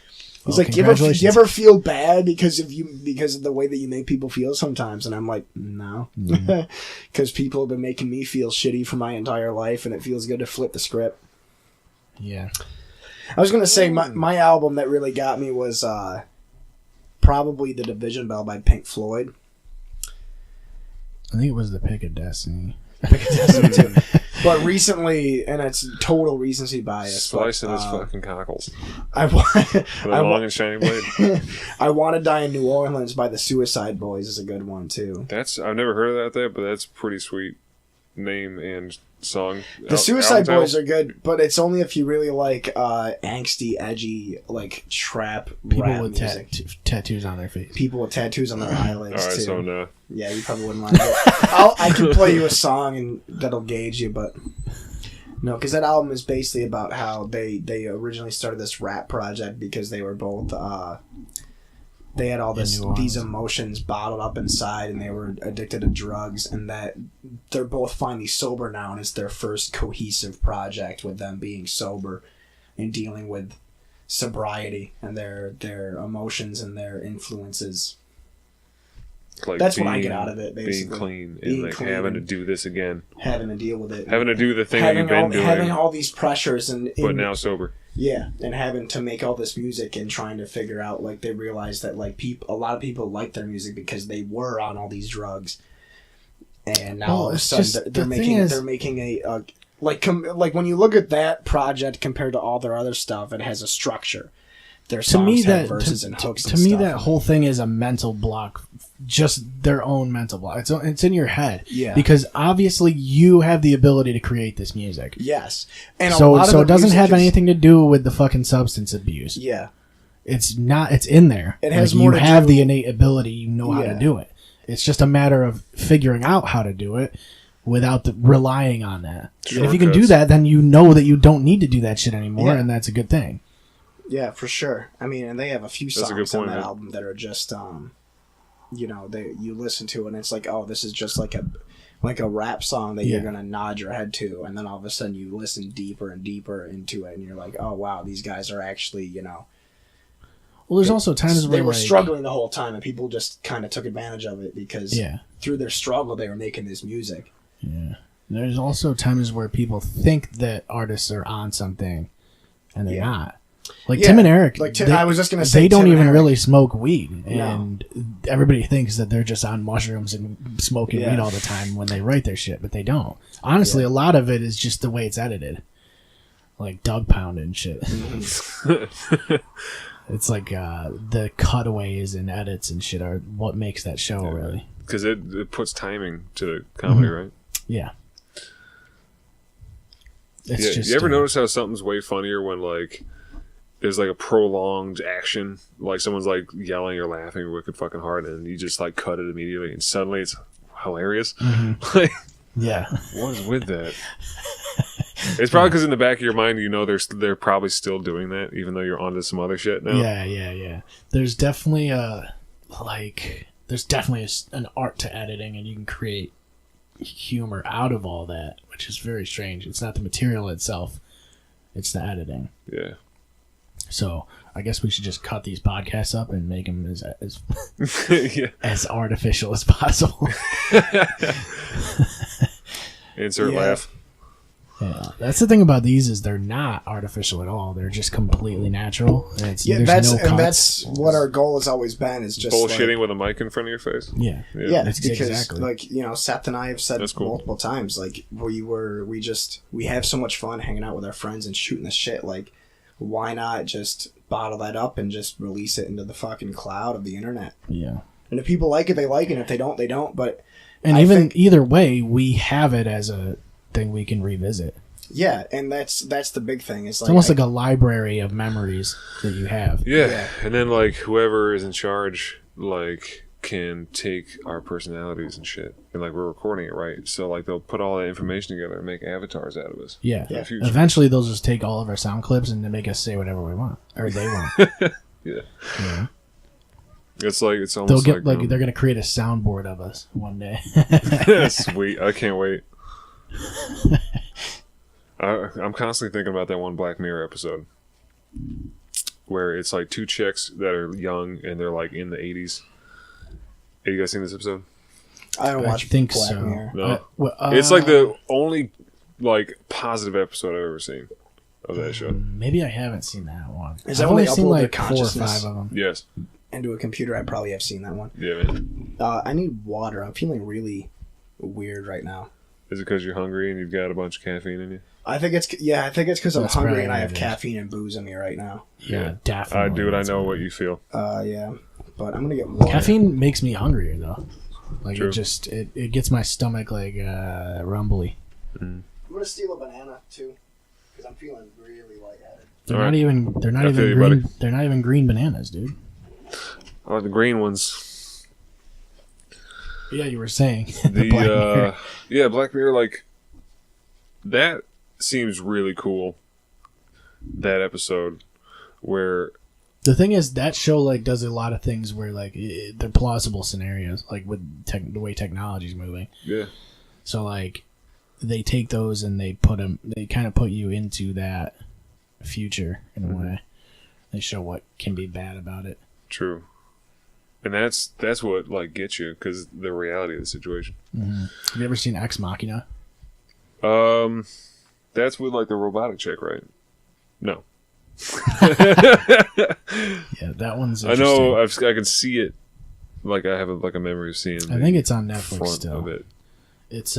He's Well, like, do you congratulations. ever feel bad because of the way that you make people feel sometimes? And I'm like, no, because people have been making me feel shitty for my entire life, and it feels good to flip the script. Yeah. I was gonna say my album that really got me was probably The Division Bell by Pink Floyd. I think it was the Pick of Destiny. But recently, and it's total recency bias. Slicing but, his fucking cockles. I With a long and shiny blade. I Want to Die in New Orleans by the Suicide Boys is a good one too. I've never heard of that, but that's pretty sweet name and song. The Suicide Boys are good, but it's only if you really like angsty, edgy, like trap People rap with music. tattoos on their face. People with tattoos on their eyelids Alright, too. so no. Yeah, you probably wouldn't like it. I can play you a song and that'll gauge you, but no, because that album is basically about how they originally started this rap project because they were both they had all these emotions bottled up inside, and they were addicted to drugs, and that they're both finally sober now, and it's their first cohesive project with them being sober and dealing with sobriety and their emotions and their influences. Like That's what I get out of it, basically. Being clean Being and like clean having to and- do this again. Having to deal with it. Having to do the thing that you've been doing, having all these pressures but now sober. yeah, and having to make all this music and trying to figure out, like, they realize that like a lot of people like their music because they were on all these drugs, and now all of a sudden they're making a like when you look at that project compared to all their other stuff, it has a structure. Their songs have verses and hooks. To me, that whole thing is a mental block, just their own mental block. It's in your head, Yeah. Because obviously you have the ability to create this music. Yes, and a So lot of the it doesn't music have is- anything to do with the fucking substance abuse. Yeah, It's not. It's in there. It has Like, more you to have do- the innate ability. You know how Yeah. to do it. It's just a matter of figuring out how to do it without relying on that. And if you can do Shortcuts. that, then you know that you don't need to do that shit anymore, Yeah. and that's a good thing. yeah, for sure. I mean, and they have a few That's a good songs on point, that man. album that are just you listen to it and it's like, oh, this is just like like a rap song that Yeah. you're gonna nod your head to, and then all of a sudden you listen deeper and deeper into it, and you're like, oh wow, these guys are actually, you know. Well, there's also times They where were like, struggling the whole time, and people just kind of took advantage of it because Yeah. through their struggle they were making this music. Yeah. There's also times where people think that artists are on something, and they're Yeah. not. Like Yeah, Tim and Eric, like I was just gonna say, they don't Tim and even Eric. really smoke weed, No. and everybody thinks that they're just on mushrooms and smoking Yeah. weed all the time when they write their shit, but they don't. Honestly, a lot of it is just the way it's edited, like Doug Pound and shit. It's like the cutaways and edits and shit are what makes that show really. Because it puts timing to the comedy, right? Yeah. It's Yeah. just, You ever notice how something's way funnier when like there's like a prolonged action, like someone's like yelling or laughing wicked fucking hard, and you just like cut it immediately, and suddenly it's hilarious. Like, Yeah. what is with that? It's probably because in the back of your mind, you know they're probably still doing that, even though you're onto some other shit now. Yeah. There's definitely an art to editing, and you can create humor out of all that, which is very strange. It's not the material itself, it's the editing. Yeah. So I guess we should just cut these podcasts up and make them as Yeah. as artificial as possible. Insert Yeah. laugh. Yeah, that's the thing about these is they're not artificial at all. They're just completely natural. And it's, Yeah, there's no cuts. that's what our goal has always been, is just Bullshitting like, with a mic in front of your face. Yeah. yeah, That's because exactly. like, you know, Seth and I have said That's cool. multiple times, like we have so much fun hanging out with our friends and shooting the shit. Like, why not just bottle that up and just release it into the fucking cloud of the internet? Yeah. And if people like it, they like it. And if they don't, they don't. But And I even think- either way, we have it as a thing we can revisit. yeah, and that's the big thing. It's It's almost like a library of memories that you have. Yeah. Yeah. And then like whoever is in charge, like, can take our personalities and shit, and like we're recording it, right? So like they'll put all that information together and make avatars out of us. Yeah. Yeah. Future. Eventually, they'll just take all of our sound clips and they make us say whatever we want, or they want. Yeah. Yeah. It's like it's They'll almost get like they're gonna create a soundboard of us one day. sweet. I can't wait. I'm constantly thinking about that one Black Mirror episode where it's like two chicks that are young and they're like in the 80s. Have you guys seen this episode? I don't I watch think Black so. Mirror. No. Well, It's like the only like positive episode I've ever seen of that show. maybe I haven't seen that one. Is that I've when only they seen upload their like 4 or consciousness? 5 of them. Yes. Into a computer, I probably have seen that one. Yeah, man. I need water. I'm feeling really weird right now. Is it because you're hungry and you've got a bunch of caffeine in you? I think it's because I'm That's hungry probably and I what have it is. caffeine and booze in me right now. Yeah, definitely. Dude, I That's know what what it you is. feel. Yeah, but I'm gonna get water. Caffeine makes me hungrier though. Like True. it gets my stomach like rumbly. I'm gonna steal a banana too, because I'm feeling really lightheaded. They're All not right. even I feel you, green. buddy. They're not even green bananas, dude. I like the green ones. Yeah, you were saying The Black Mirror. yeah, Black Mirror, like that seems really cool. That episode where The thing is, that show like does a lot of things where like they're plausible scenarios, like with the way technology's moving. yeah, So like they take those and they put them. They kind of put you into that future in a way. They show what can be bad about it. true. And that's what like gets you, because the reality of the situation. Have you ever seen Ex Machina? That's with like the robotic chick, right? No, Yeah, that one's. I Interesting. know. I can see it. Like I have a memory of seeing. I think it's on Netflix front still. of it. It's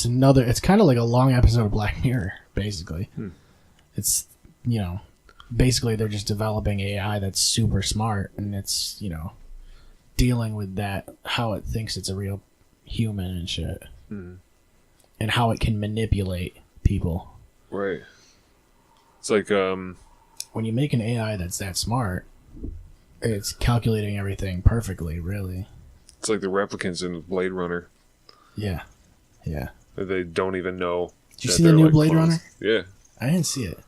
another. It's kind of like a long episode of Black Mirror, basically. It's basically they're just developing AI that's super smart, and it's dealing with that, how it thinks it's a real human and shit, and how it can manipulate people. Right. It's like When you make an AI that's that smart, it's calculating everything perfectly. Really. it's like the replicants in Blade Runner. Yeah. Yeah. They don't even know. Did you that see the they're, new like, Blade clones. Runner? Yeah, I didn't see it.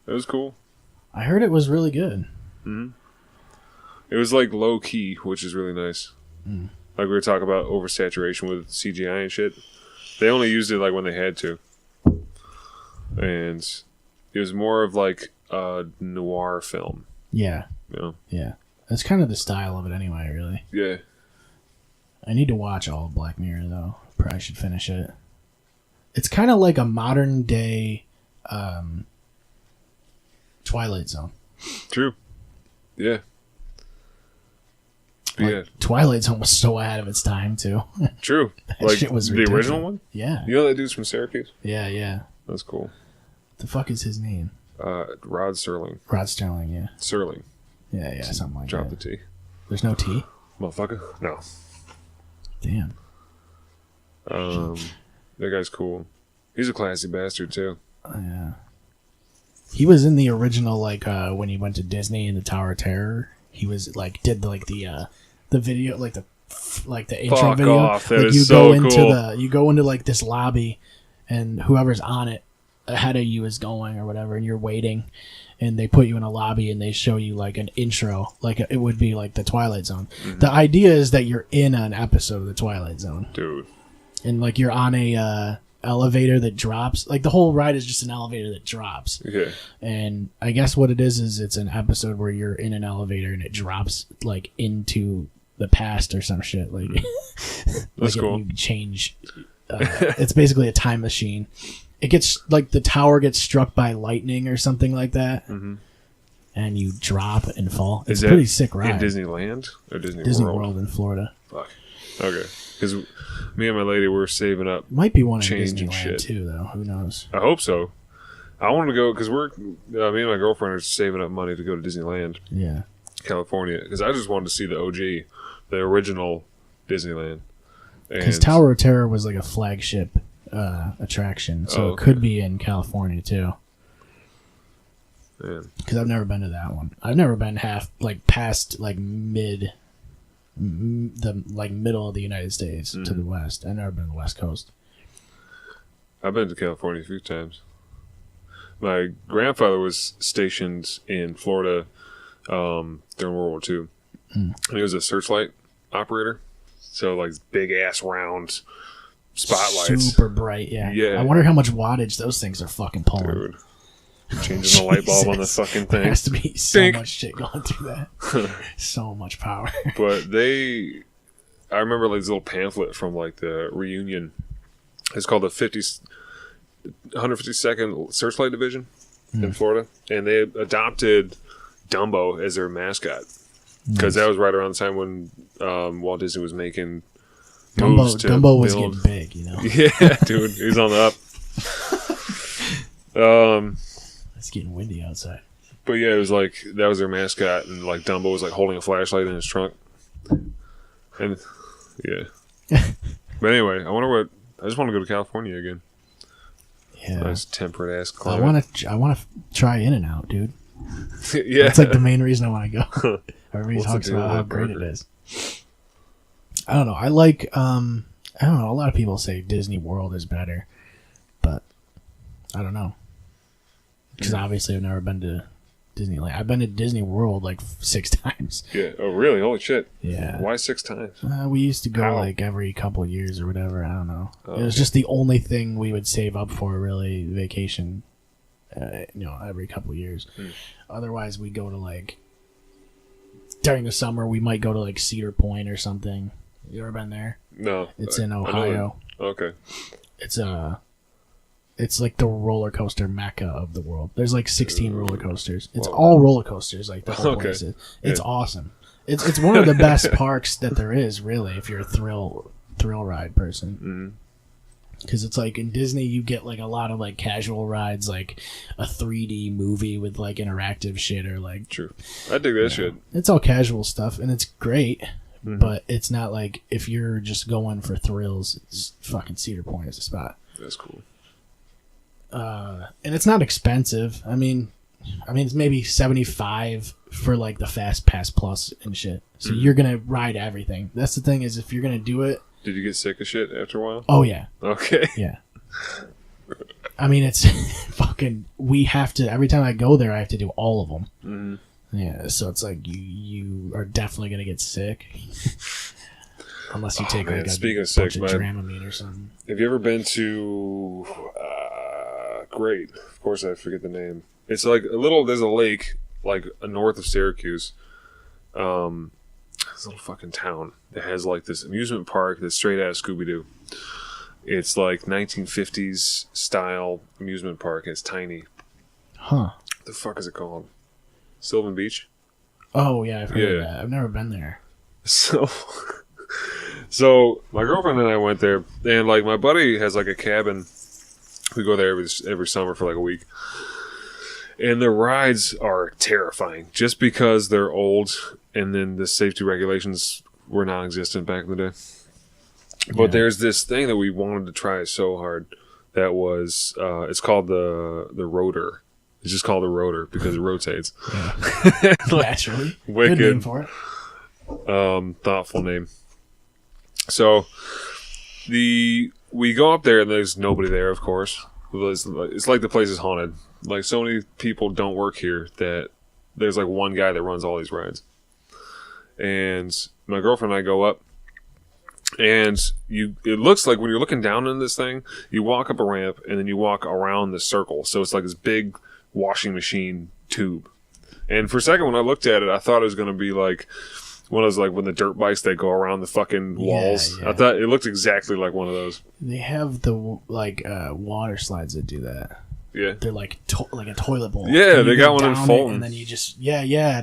it was cool. I heard it was really good. It was like low key, which is really nice. Like we were talking about oversaturation with CGI and shit. They only used it like when they had to. And it was more of like a noir film. Yeah. You know? Yeah. That's kind of the style of it anyway, really. Yeah. I need to watch all of Black Mirror, though. Probably should finish it. It's kind of like a modern day Twilight Zone. True. Yeah. Yeah. Twilight Zone was so ahead of its time, too. True. That Like shit was the ridiculous. original one? Yeah. You know that dude's from Syracuse? Yeah, yeah. That's cool. The fuck is his name? Rod Serling. Rod Sterling, yeah. Serling. Yeah, something like Drop that. the T. There's no T? Motherfucker? No. Damn. That guy's cool. He's a classy bastard, too. Yeah. He was in the original, like, when he went to Disney in the Tower of Terror. He was, like, did, like, the video, like the intro Fuck video. off. That like, is you so go into cool. you go into, like, this lobby, and whoever's on it ahead of you is going or whatever, and you're waiting, and they put you in a lobby, and they show you, like, an intro. Like, it would be, like, the Twilight Zone. Mm-hmm. The idea is that you're in an episode of the Twilight Zone. Dude. And, like, you're on a elevator that drops. Like, the whole ride is just an elevator that drops. Yeah. And I guess what it is it's an episode where you're in an elevator and it drops, like, into the past or some shit. Like, That's cool. You change. It's basically a time machine. It gets, like, the tower gets struck by lightning or something like that. Mm-hmm. And you drop and fall. It's Is a that pretty sick ride. in Disneyland or Disney World? World? In Florida. Fuck. Okay. Because me and my lady were saving up. Might be one in Changing Disneyland, shit. too, though. Who knows? I hope so. I want to go because me and my girlfriend are saving up money to go to Disneyland, Yeah. California. Because I just wanted to see the OG, the original Disneyland. Because Tower of Terror was like a flagship attraction, so okay. it could be in California too. Yeah. Because I've never been to that one. I've never been past like middle of the United States to the west. I've never been to the West Coast. I've been to California a few times. My grandfather was stationed in Florida during World War II. And he was a searchlight operator. So, like, big-ass round spotlights. Super bright, yeah. Yeah. I wonder how much wattage those things are fucking pulling. Dude. Changing the light bulb on the Jesus. fucking There thing. has to be so Dink. much shit going through that. So much power. But I remember like this little pamphlet from like the reunion. It's called the 152nd Searchlight Division in Florida, and they adopted Dumbo as their mascot because that was right around the time when Walt Disney was making moves to Dumbo was build. getting big, you know. Yeah, dude, he's on the up. It's getting windy outside. But yeah, it was like that was their mascot, and like Dumbo was like holding a flashlight in his trunk, and yeah. But anyway, I just want to go to California again. Yeah. Nice temperate ass I climate. want to try In-N-Out, dude. Yeah, That's like the main reason I want to go. Everybody What's talks the deal about with how that great it burger? is. I don't know. I like, I don't know. A lot of people say Disney World is better, but I don't know. Because obviously I've never been to Disneyland. I've been to Disney World like 6 times. Yeah. Oh, really? Holy shit. Yeah. Why 6 times? We used to go How? like every couple of years or whatever. I don't know. Oh, It was okay. just the only thing we would save up for, really, vacation. Every couple of years. Otherwise, we go to like during the summer. We might go to like Cedar Point or something. You ever been there? No. It's in I know Ohio. that. Okay. It's like the roller coaster mecca of the world. There's like 16 roller coasters. It's Whoa. all roller coasters. Like the whole Okay. place. It's Yeah. awesome. It's one of the best parks that there is, really, if you're a thrill ride person. Because it's like in Disney, you get like a lot of like casual rides, like a 3D movie with like interactive shit, or like True. I dig that shit. it's all casual stuff, and it's great. But it's not like if you're just going for thrills, it's fucking Cedar Point is the spot. That's cool. And it's not expensive. I mean, it's maybe $75 for like the Fast Pass Plus and shit. So you're gonna ride everything. That's the thing, is if you're gonna do it. Did you get sick of shit after a while? Oh yeah, Okay. yeah. I mean, it's fucking. We have to every time I go there, I have to do all of them. Yeah, so it's like you are definitely gonna get sick. Unless you take like a speaking of bunch sick, of man, Dramamine or something. have you ever been to? Great, of course I forget the name. It's like there's a lake like north of Syracuse. This little fucking town that has like this amusement park that's straight out of Scooby-Doo. It's like 1950s style amusement park. It's tiny. Huh. The fuck is it called? Sylvan Beach? Oh, yeah, I've heard of that. I've never been there. So my girlfriend and I went there, and like my buddy has like a cabin. We go there every summer for like a week. And the rides are terrifying just because they're old and then the safety regulations were non-existent back in the day. But there's this thing that we wanted to try so hard that was, it's called the rotor. It's just called the rotor because it rotates. Yeah. Naturally. Wicked. Good name for it. Thoughtful name. So we go up there and there's nobody there, of course. It's like the place is haunted. Like so many people don't work here that there's like one guy that runs all these rides. And my girlfriend and I go up, and it looks like when you're looking down on this thing, you walk up a ramp and then you walk around the circle. So it's like this big washing machine tube. And for a second when I looked at it, I thought it was going to be like one of those, like when the dirt bikes that go around the fucking walls. Yeah. I thought it looked exactly like one of those. They have the water slides that do that. Yeah. They're like like a toilet bowl. Yeah, And they you got go one in down Fulton. it, and then you just and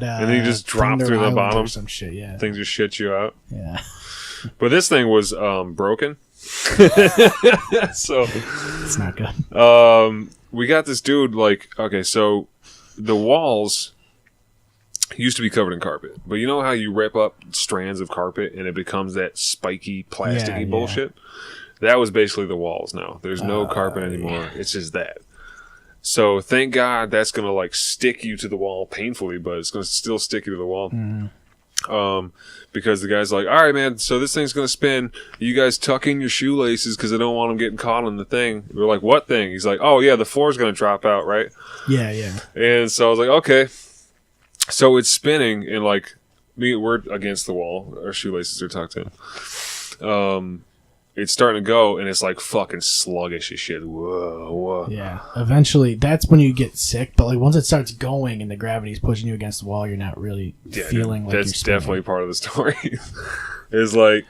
then you just drop Thunder through the Island bottom. or some shit. Yeah, Things just shit you out. yeah. But this thing was broken. So It's not good. we got this dude okay, so the walls used to be covered in carpet, but you know how you rip up strands of carpet and it becomes that spiky plasticky bullshit? That was basically the walls now. There's no carpet anymore. It's just that. So thank God that's going to like stick you to the wall painfully, but it's going to still stick you to the wall. Because the guy's like, all right, man, so this thing's going to spin. You guys tuck in your shoelaces because I don't want them getting caught on the thing. We're like, what thing? He's like, oh, yeah, the floor's going to drop out, right? Yeah. And so I was like, okay. So it's spinning, and like, we're against the wall. Our shoelaces are tucked in. It's starting to go, and it's like fucking sluggish as shit. Whoa. Yeah. Eventually, that's when you get sick. But like once it starts going and the gravity's pushing you against the wall, you're not really feeling like that's you're spinning. definitely part of the story. It's like,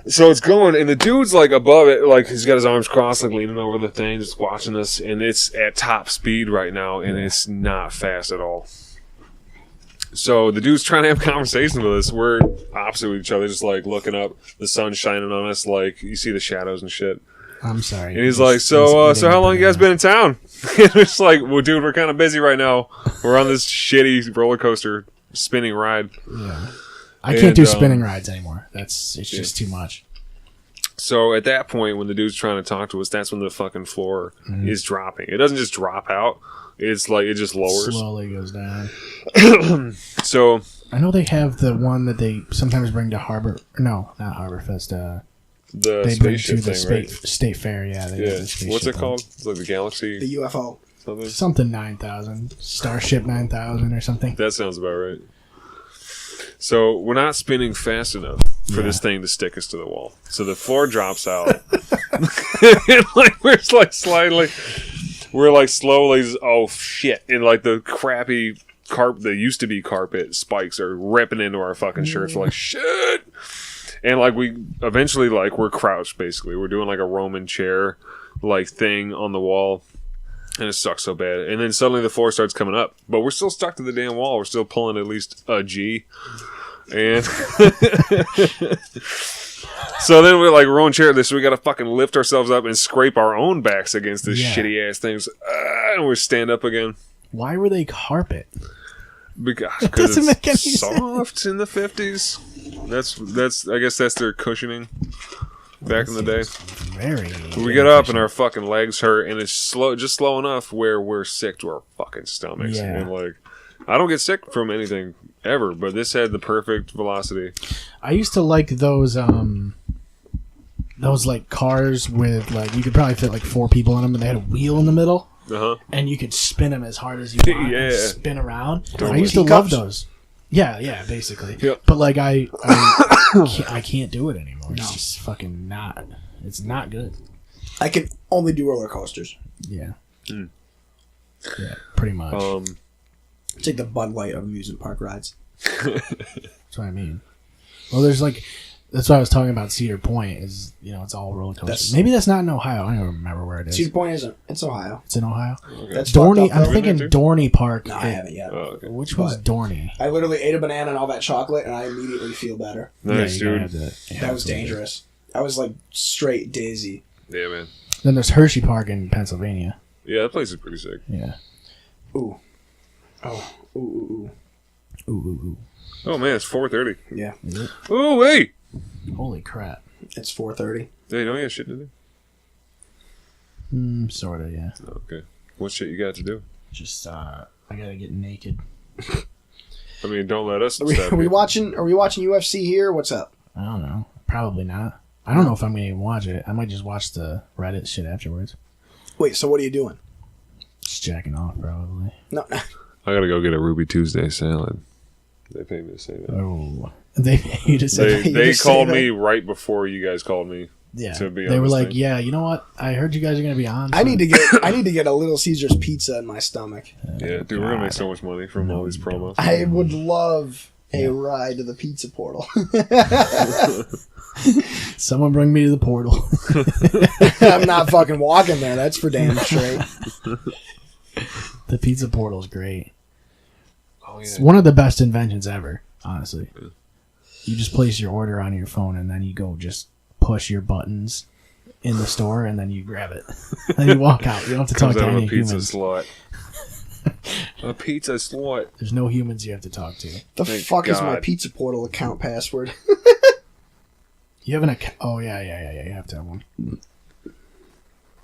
so it's going, and the dude's like above it, like he's got his arms crossed, like leaning over the thing, just watching us, and it's at top speed right now, and it's not fast at all. So the dude's trying to have conversations with us. We're opposite with each other, just like looking up. The sun's shining on us, like you see the shadows and shit. I'm sorry. And he's like, so how long you guys been in town? And it's like, well, dude, we're kind of busy right now. We're on this shitty roller coaster spinning ride. Yeah. I can't do spinning rides anymore. It's just too much. So at that point, when the dude's trying to talk to us, that's when the fucking floor is dropping. It doesn't just drop out. It's like it just lowers. Slowly goes down. So I know they have the one that they sometimes bring to Harbor. No, not Harborfest. the They bring to spaceship the thing, right? state fair. Yeah. They Yeah. have the spaceship What's it one. called? It's like the Galaxy. The UFO. Something? Something 9,000. Starship 9,000 or something. That sounds about right. So we're not spinning fast enough for this thing to stick us to the wall. So the floor drops out. And like we're like slowly, oh shit. And like the crappy carpet that used to be carpet spikes are ripping into our fucking shirts. We're like, shit. And like we eventually, like we're crouched basically. We're doing like a Roman chair like thing on the wall. And it sucks so bad. And then suddenly the floor starts coming up. But we're still stuck to the damn wall. We're still pulling at least a G. And so then we're like, we're on chair this, so we got to fucking lift ourselves up and scrape our own backs against this shitty ass things. And we stand up again. Why were they carpet? Because doesn't it's make any soft in the 50s. That's I guess that's their cushioning back in the day. Very. We get up and our fucking legs hurt, and it's slow enough where we're sick to our fucking stomachs. Yeah. And like, I don't get sick from anything ever, but this had the perfect velocity. I used to like those like cars with like you could probably fit like 4 people in them, and they had a wheel in the middle, Uh huh. and you could spin them as hard as you want. Yeah. And spin around. Totally. I used to love those. Yeah, basically. Yep. But like I can't do it anymore. It's just fucking not. It's not good. I can only do roller coasters. Yeah. Mm. Yeah, pretty much. It's like the Bud Light of amusement park rides. That's what I mean. Well, there's like, that's what I was talking about. Cedar Point is, it's all roller coasters. Maybe that's not in Ohio. I don't even remember where it is. Cedar Point isn't. It's Ohio. It's in Ohio. Okay. That's Dorney. fucked up, I'm though. thinking Dorney Park. No, I haven't yet. Oh, okay. Which one's Dorney? I literally ate a banana and all that chocolate, and I immediately feel better. Nice, you gotta dude. have to- That was dangerous. I was like straight dizzy. Yeah, man. Then there's Hershey Park in Pennsylvania. Yeah, that place is pretty sick. Yeah. Ooh. Oh. Ooh. Ooh. Oh, man, it's 4:30. Yeah. Is it? Oh, hey! Holy crap. It's 4:30. Hey, don't you have shit to do? Sort of, yeah. Oh, okay. What shit you got to do? Just, I gotta get naked. I mean, don't let us Are we stop you. watching UFC here? What's up? I don't know. Probably not. I don't know if I'm gonna even watch it. I might just watch the Reddit shit afterwards. Wait, so what are you doing? Just jacking off, probably. No. I gotta go get a Ruby Tuesday salad. They paid me to say that. Oh. You just said They just say called that? me right before you guys called me. yeah. to be They on were this like, thing. yeah, you know what? I heard you guys are gonna be on. I need to get a Little Caesars pizza in my stomach. Yeah, dude, we're gonna make so much money from all these promos. I would love a ride to the pizza portal. Someone bring me to the portal. I'm not fucking walking there. That's for damn straight. The pizza portal's great. Oh, It's yeah. one of the best inventions ever, honestly. You just place your order on your phone and then you go just push your buttons in the store and then you grab it. And you walk out. You don't have to talk Comes to out of any a pizza humans. slot. A pizza slot. There's no humans you have to talk to. The Thank fuck is my God. pizza portal account password? You have an account. Oh, yeah. You have to have one.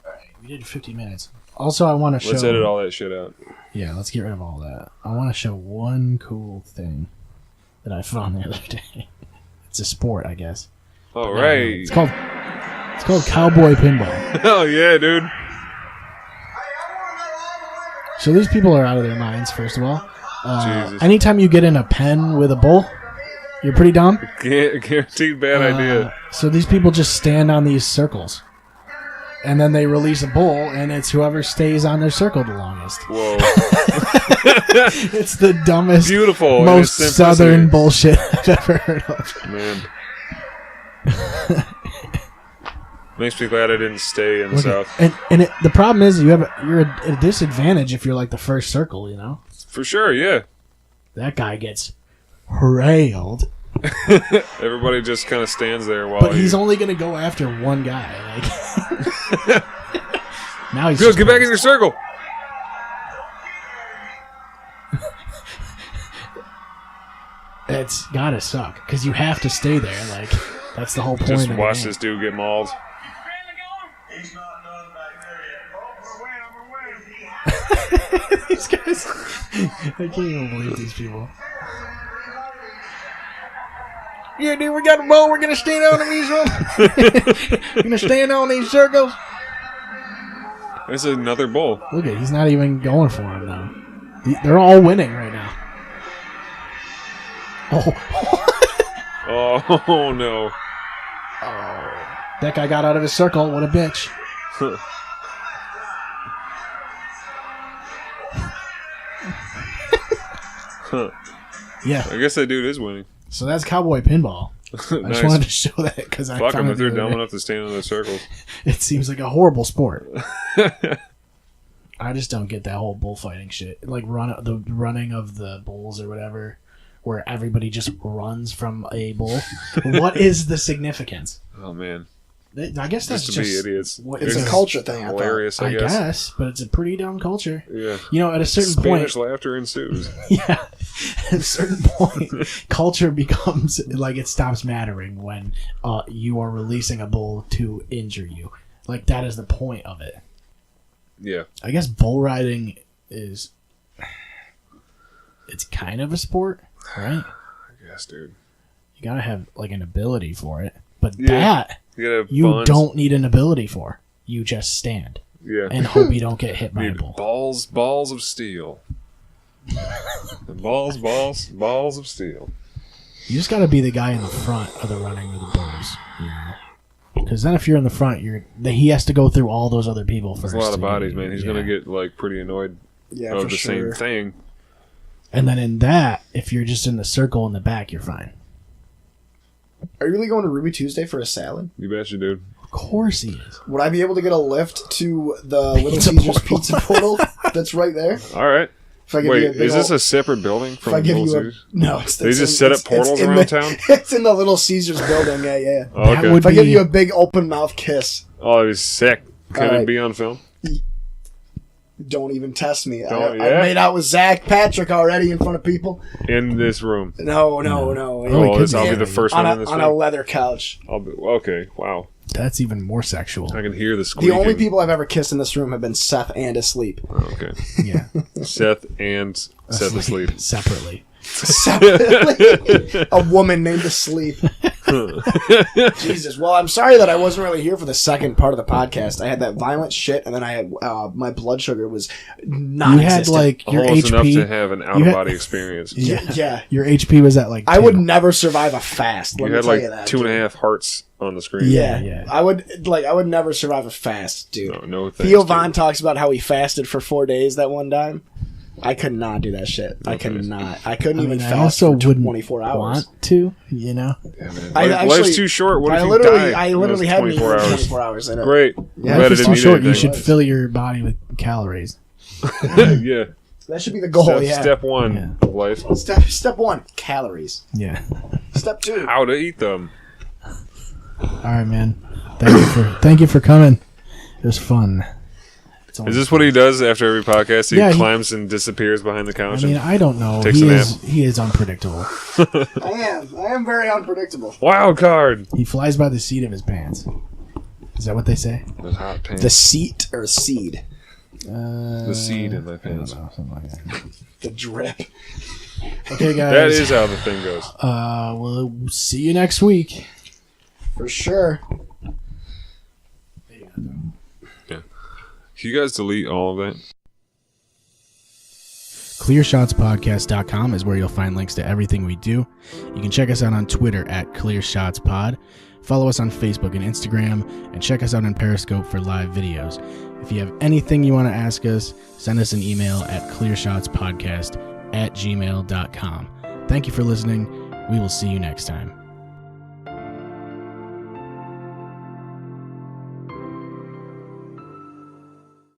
Alright, we did 50 minutes. Also, I want to show... Let's edit all that shit out. Yeah, let's get rid of all that. I want to show one cool thing that I found the other day. It's a sport, I guess. All right. It's called cowboy pinball. Oh yeah, dude. So these people are out of their minds, first of all. Jesus. Anytime you get in a pen with a bull, you're pretty dumb. Guaranteed bad idea. So these people just stand on these circles. And then they release a bull, and it's whoever stays on their circle the longest. Whoa. It's the dumbest, Beautiful. in most its southern simplicity. bullshit I've ever heard of. Man. Makes me glad I didn't stay in the Look south. and the problem is you're at a disadvantage if you're like the first circle, you know? For sure, yeah. That guy gets railed. Everybody just kind of stands there while But he's only going to go after one guy. Like now he's Good, just get back in pissed. your circle. It's got to suck because you have to stay there. Like that's the whole point. Just of the watch game. this dude get mauled. He's not done back there yet. Oh, we're winning. These guys, I can't even believe these people. Yeah, dude, we got a ball. We're gonna stand on these ones. We're gonna stand on these circles. There's another bull. Look at, he's not even going for him now. They're all winning right now. Oh, Oh no. that guy got out of his circle. What a bitch. Yeah, I guess that dude is winning. so that's cowboy pinball. I just Nice. wanted to show that because I Fuck found them it if they're the other dumb day. enough to stand in those circles. It seems like a horrible sport. I just don't get that whole bullfighting shit. Like the running of the bulls or whatever, where everybody just runs from a bull. What is the significance? Oh man. I guess that's Just to be just idiots. what- It's a It's culture thing, I thought. Hilarious, I I guess. guess, but it's a pretty dumb culture. Yeah. You know, at a certain Spanish point, laughter ensues. yeah, at a certain point, culture becomes like it stops mattering when you are releasing a bull to injure you. Like that is the point of it. Yeah. I guess bull riding is it's kind of a sport, right? I guess, dude. You gotta have like an ability for it, but Yeah. that You gotta have you buns. don't need an ability for. You just stand Yeah. and hope you don't get hit by a Need bull. balls of steel. Balls of steel. You just got to be the guy in the front of the running or the bulls. Because then if you're in the front, he has to go through all those other people first. There's a lot of bodies, man. He's going to get like pretty annoyed of the same thing. And then in that, if you're just in the circle in the back, you're fine. Are you really going to Ruby Tuesday for a salad? You betcha, dude. Of course he is. Would I be able to get a lift to the Little Caesars Pizza Portal that's right there? All right. If I give Wait, you a big is this a separate building from Little Caesars? No, they just set up portals around town? It's in the Little Caesars building, yeah. Oh, okay. Would if I give you a big open mouth kiss. Oh, it was sick. Could All it right. be on film? Don't even test me. Don't- I made out with Zach Patrick already in front of people. In this room. No. Oh, this, I'll be the first one in this on room. a leather couch. Okay, wow. That's even more sexual. I can hear the squeaking. The only people I've ever kissed in this room have been Seth and Asleep. Oh, okay. Yeah. Seth and Seth asleep. Separately. Separately. A woman named Asleep. Jesus. Well, I'm sorry that I wasn't really here for the second part of the podcast. I had that violent shit, and then I had my blood sugar was non-existent. You had like your Almost enough HP. to have an out-of-body experience. Yeah. Your HP was at like 2. I would never survive a fast. Let You me had tell like you that. 2.5 hearts on the screen. Yeah. I would never survive a fast, dude. No thanks, Theo dude. Von talks about how he fasted for 4 days that one time. I could not do that shit. I Okay. could not. I couldn't I even mean, I fast also for wouldn't 24 hours. want to, you know? Yeah, man. I Life's actually- too short. What if I you literally, die? I in literally those had me 24 for hours. 24 hours in it. Great. Yeah. I bet If it it's too didn't short, need you should anything. fill your body with calories. Yeah. That should be the goal. Step one of life. Step 1, calories. Yeah. Step 2. How to eat them. All right, man. Thank you for coming. It was fun. Is this what he does after every podcast? He Yeah, he- climbs and disappears behind the I couch. mean, I don't know. Takes He a is unpredictable. I am very unpredictable. Wild card. He flies by the seat of his pants. Is that what they say? Those hot pants. The seat or seed? The seed in my I don't pants. know, something like that. The drip. Okay, guys. That is how the thing goes. We'll see you next week. For sure. Can you guys delete all of that? ClearShotsPodcast.com is where you'll find links to everything we do. You can check us out on Twitter at ClearShotsPod. Follow us on Facebook and Instagram, and check us out on Periscope for live videos. If you have anything you want to ask us, send us an email at clearshotspodcast@gmail.com. Thank you for listening. We will see you next time.